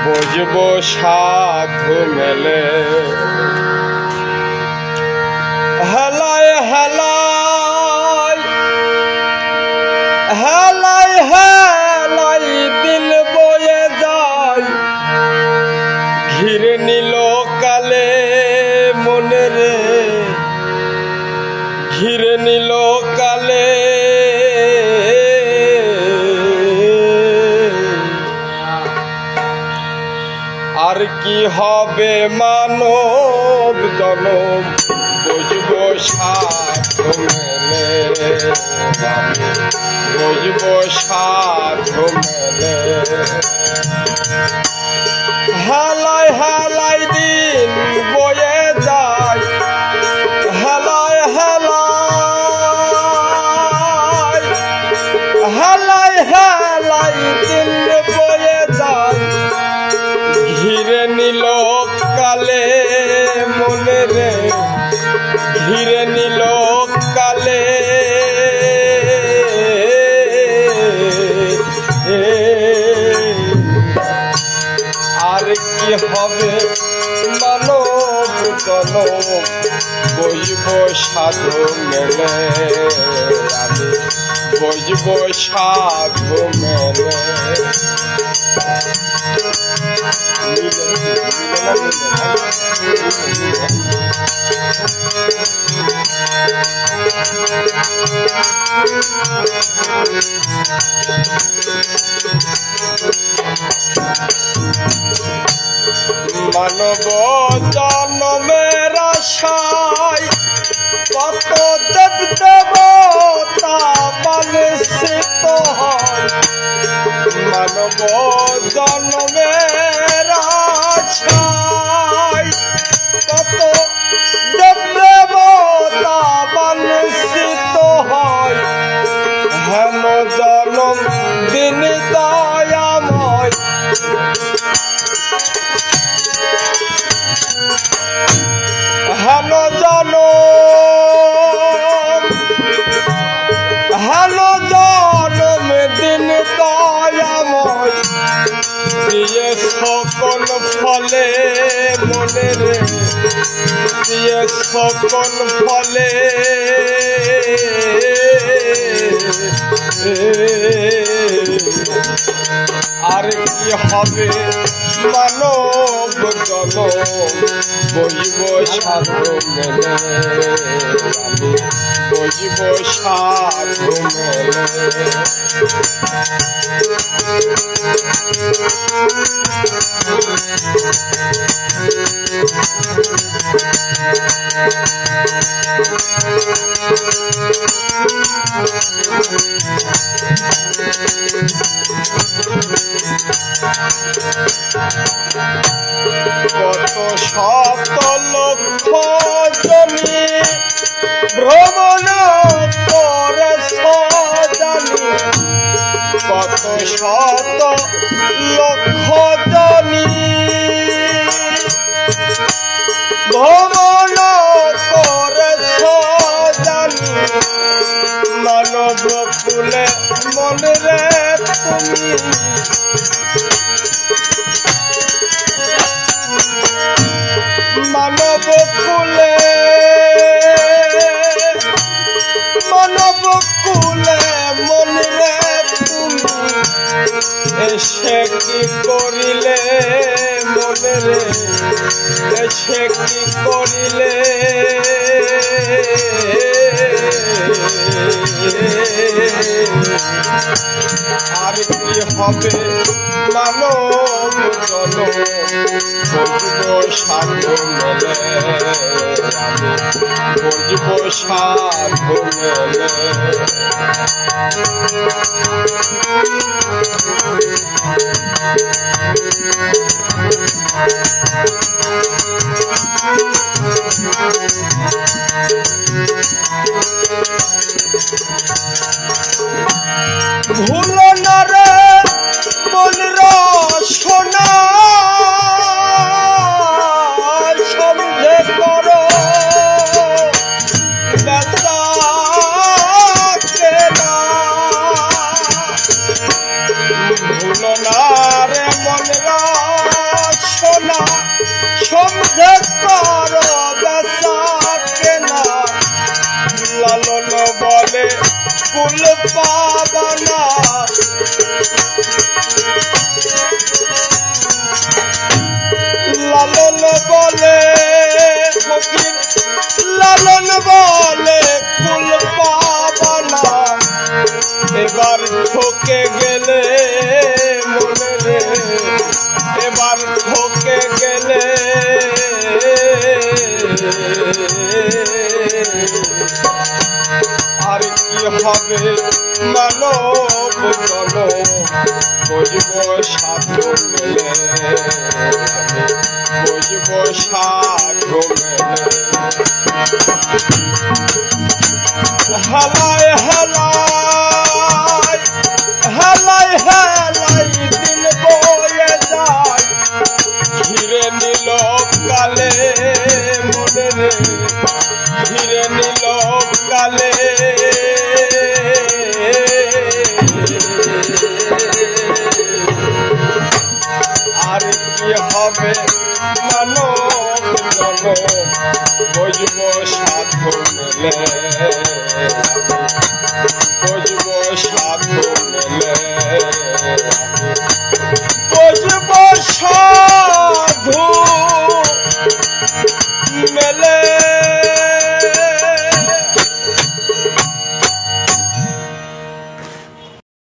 বুঝবো সাধু মেলে হেলায় হেলায় হেলায় হেলায় দিল বয়ে যায় ঘিরে নিল কালে মনে রে ঘিরে নিল কালে আর কি হবে মানব জনম বুঝবো সাধু মেলে বুঝবো সাধু মেলে হেলায় হেলায় দিন বয়ে যায় হেলায় হেলায় হেলায় হেলায় দিন বয়ে যায় ঘিরে নিল কালে মনে রে ঘিরে নিল কালে আর কি হবে মানব জনম বইব সাধু মেলে আমি বইব সাধু মেলে মানব জন্মের আশায় কত দেব দেবতা মানসিত হয় মানব জন্মের আশায় কত দেব দেবতা মানসিত হয় হেন জনম দিন দয়াময় হেন জনম দিন দয়াময় দিয়ে সকল ফলে মনে রে দিয়ে সকল ফলে আর কি হবে মানব জনম বইব সাধু মেলে আমি বইব সাধু মেলে কত শত লক্ষ জমি ভ্রমণ করে সজানি কত শত লক্ষ জমি ভ্রমণ করে সজানি মানব কুলে মনে রে তুমি মানব কুলে মনে রে তুমি এসে কি করিলে মনে রে এসে কি করিলে আর কি হবে মানব জনম বুঝবো সাধু মেলে আমি বুঝবো সাধু মেলে ভুলো না রে মন রসনা সমঝে করো বেচা কেনা ভুলো না রে মন ঠকে গেলে মনে রে, এবার ঠকে গেলে আর কি হবে মানব জন, বুঝব সাধু মেলে, বুঝব সাধু মেলে। হালায় হালায় হালায় হালায় দিন বয়ে যায়, ঘিরে নিল কালে মনে রে, ঘিরে নিল কালে। আর কি হবে মানব জন, বুঝব সাধু মেলে, বুঝব সাধু মেলে, বুঝব সাধু